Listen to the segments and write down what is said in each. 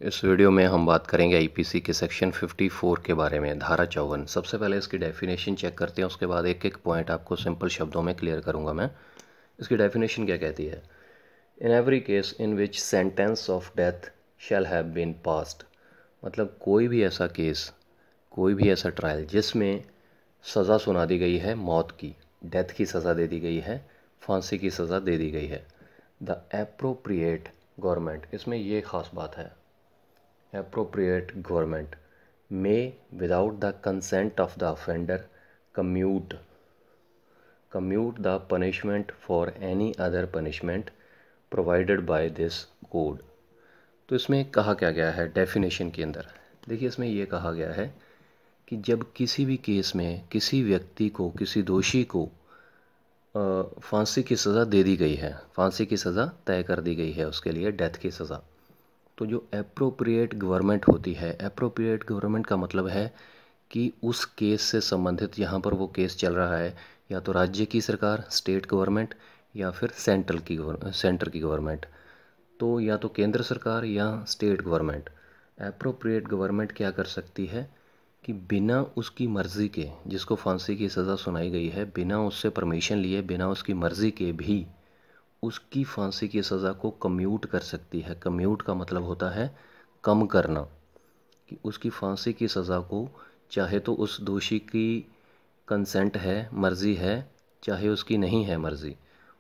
इस वीडियो में हम बात करेंगे आईपीसी के सेक्शन 54 के बारे में, धारा 54। सबसे पहले इसकी डेफिनेशन चेक करते हैं, उसके बाद एक एक पॉइंट आपको सिंपल शब्दों में क्लियर करूंगा मैं। इसकी डेफिनेशन क्या कहती है? In every case in which sentence of death shall have been passed, मतलब कोई भी ऐसा केस, कोई भी ऐसा ट्रायल जिसमें सज़ा सुना दी गई है मौत की, डेथ की सज़ा दे दी गई है, फांसी की सज़ा दे दी गई है। द एप्रोप्रिएट गवर्नमेंट, इसमें ये ख़ास बात है, appropriate government may without the consent of the offender commute the punishment for any other punishment provided by this code। तो इसमें कहा क्या गया है डेफिनेशन के अंदर? देखिए, इसमें यह कहा गया है कि जब किसी भी केस में किसी व्यक्ति को, किसी दोषी को फांसी की सज़ा दे दी गई है, फांसी की सज़ा तय कर दी गई है उसके लिए, डेथ की सज़ा, तो जो एप्रोप्रिएट गवर्नमेंट होती है, एप्रोप्रिएट गवर्नमेंट का मतलब है कि उस केस से संबंधित, यहाँ पर वो केस चल रहा है, या तो राज्य की सरकार, स्टेट गवर्नमेंट, या फिर सेंटर की गवर्नमेंट, तो या तो केंद्र सरकार या स्टेट गवर्नमेंट। एप्रोप्रिएट गवर्नमेंट क्या कर सकती है कि बिना उसकी मर्ज़ी के, जिसको फांसी की सज़ा सुनाई गई है, बिना उससे परमिशन लिए, बिना उसकी मर्ज़ी के भी उसकी फांसी की सज़ा को कम्यूट कर सकती है। कम्यूट का मतलब होता है कम करना, कि उसकी फांसी की सज़ा को चाहे तो उस दोषी की कंसेंट है, मर्ज़ी है, चाहे उसकी नहीं है मर्ज़ी,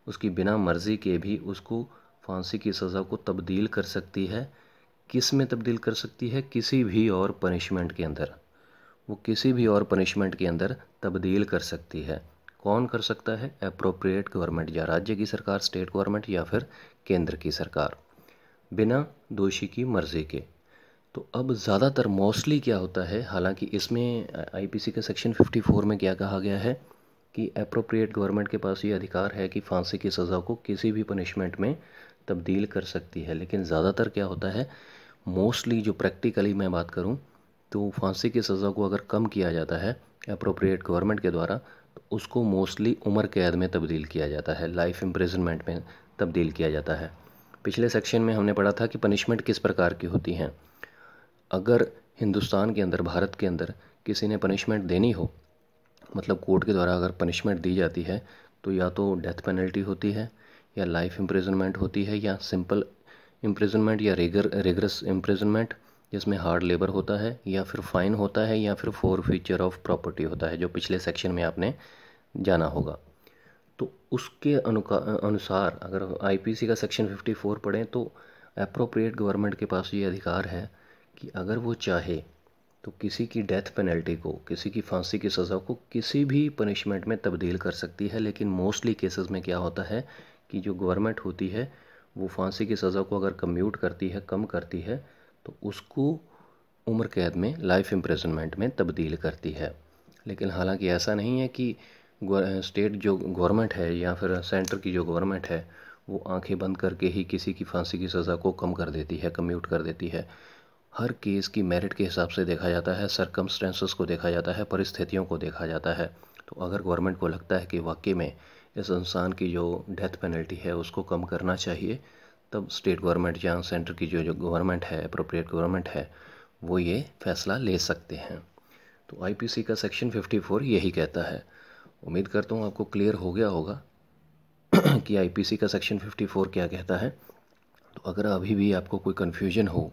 उसकी बिना मर्ज़ी के भी उसको फांसी की सज़ा को तब्दील कर सकती है। किस में तब्दील कर सकती है? किसी भी और पनिशमेंट के अंदर, वो किसी भी और पनिशमेंट के अंदर तब्दील कर सकती है। कौन कर सकता है? एप्रोप्रिएट गवर्नमेंट, या राज्य की सरकार, स्टेट गवर्नमेंट, या फिर केंद्र की सरकार, बिना दोषी की मर्ज़ी के। तो अब ज़्यादातर मोस्टली क्या होता है, हालांकि इसमें आईपीसी के सेक्शन 54 में क्या कहा गया है कि एप्रोप्रिएट गवर्नमेंट के पास ये अधिकार है कि फांसी की सज़ा को किसी भी पनिशमेंट में तब्दील कर सकती है, लेकिन ज़्यादातर क्या होता है, मोस्टली जो प्रैक्टिकली मैं बात करूं, तो फांसी की सज़ा को अगर कम किया जाता है एप्रोप्रिएट गवर्नमेंट के द्वारा, तो उसको मोस्टली उम्र कैद में तब्दील किया जाता है, लाइफ इम्प्रिजनमेंट में तब्दील किया जाता है। पिछले सेक्शन में हमने पढ़ा था कि पनिशमेंट किस प्रकार की होती हैं। अगर हिंदुस्तान के अंदर, भारत के अंदर किसी ने पनिशमेंट देनी हो, मतलब कोर्ट के द्वारा अगर पनिशमेंट दी जाती है, तो या तो डेथ पेनल्टी होती है, या लाइफ इम्प्रिजनमेंट होती है, या सिंपल इम्प्रिजनमेंट, या रिगरस इम्प्रिजनमेंट जिसमें हार्ड लेबर होता है, या फिर फाइन होता है, या फिर फोरफीचर ऑफ प्रॉपर्टी होता है, जो पिछले सेक्शन में आपने जाना होगा। तो उसके अनुसार अगर आईपीसी का सेक्शन 54 पढ़ें, तो एप्रोप्रिएट गवर्नमेंट के पास ये अधिकार है कि अगर वो चाहे तो किसी की डेथ पेनल्टी को, किसी की फांसी की सज़ा को किसी भी पनिशमेंट में तब्दील कर सकती है। लेकिन मोस्टली केसेस में क्या होता है कि जो गवर्नमेंट होती है वो फांसी की सज़ा को अगर कम्यूट करती है, कम करती है, तो उसको उम्र कैद में, लाइफ इम्प्रिजनमेंट में तब्दील करती है। लेकिन हालांकि ऐसा नहीं है कि स्टेट जो गवर्नमेंट है या फिर सेंटर की जो गवर्नमेंट है वो आंखें बंद करके ही किसी की फांसी की सज़ा को कम कर देती है, कम्यूट कर देती है। हर केस की मेरिट के हिसाब से देखा जाता है, सरकमस्टेंसेस को देखा जाता है, परिस्थितियों को देखा जाता है। तो अगर गवर्नमेंट को लगता है कि वाकई में इस इंसान की जो डेथ पेनल्टी है उसको कम करना चाहिए, तब स्टेट गवर्नमेंट या सेंटर की जो गवर्नमेंट है, अप्रोप्रिएट गवर्नमेंट है, वो ये फैसला ले सकते हैं। तो आईपीसी का सेक्शन 54 यही कहता है। उम्मीद करता हूँ आपको क्लियर हो गया होगा कि आईपीसी का सेक्शन 54 क्या कहता है। तो अगर अभी भी आपको कोई कन्फ्यूजन हो,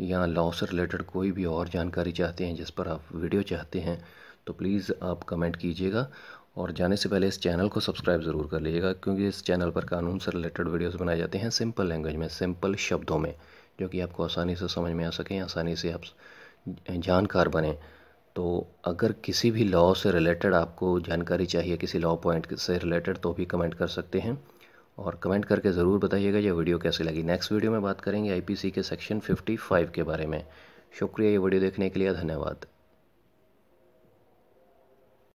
या लॉ से रिलेटेड कोई भी और जानकारी चाहते हैं जिस पर आप वीडियो चाहते हैं, तो प्लीज़ आप कमेंट कीजिएगा। और जाने से पहले इस चैनल को सब्सक्राइब ज़रूर कर लीजिएगा, क्योंकि इस चैनल पर कानून से रिलेटेड वीडियोस बनाए जाते हैं सिंपल लैंग्वेज में, सिंपल शब्दों में, जो कि आपको आसानी से समझ में आ सकें, आसानी से आप जानकार बने। तो अगर किसी भी लॉ से रिलेटेड आपको जानकारी चाहिए, किसी लॉ पॉइंट से रिलेटेड, तो भी कमेंट कर सकते हैं। और कमेंट करके ज़रूर बताइएगा ये वीडियो कैसी लगी। नेक्स्ट वीडियो में बात करेंगे आईपीसी के सेक्शन 55 के बारे में। शुक्रिया ये वीडियो देखने के लिए, धन्यवाद।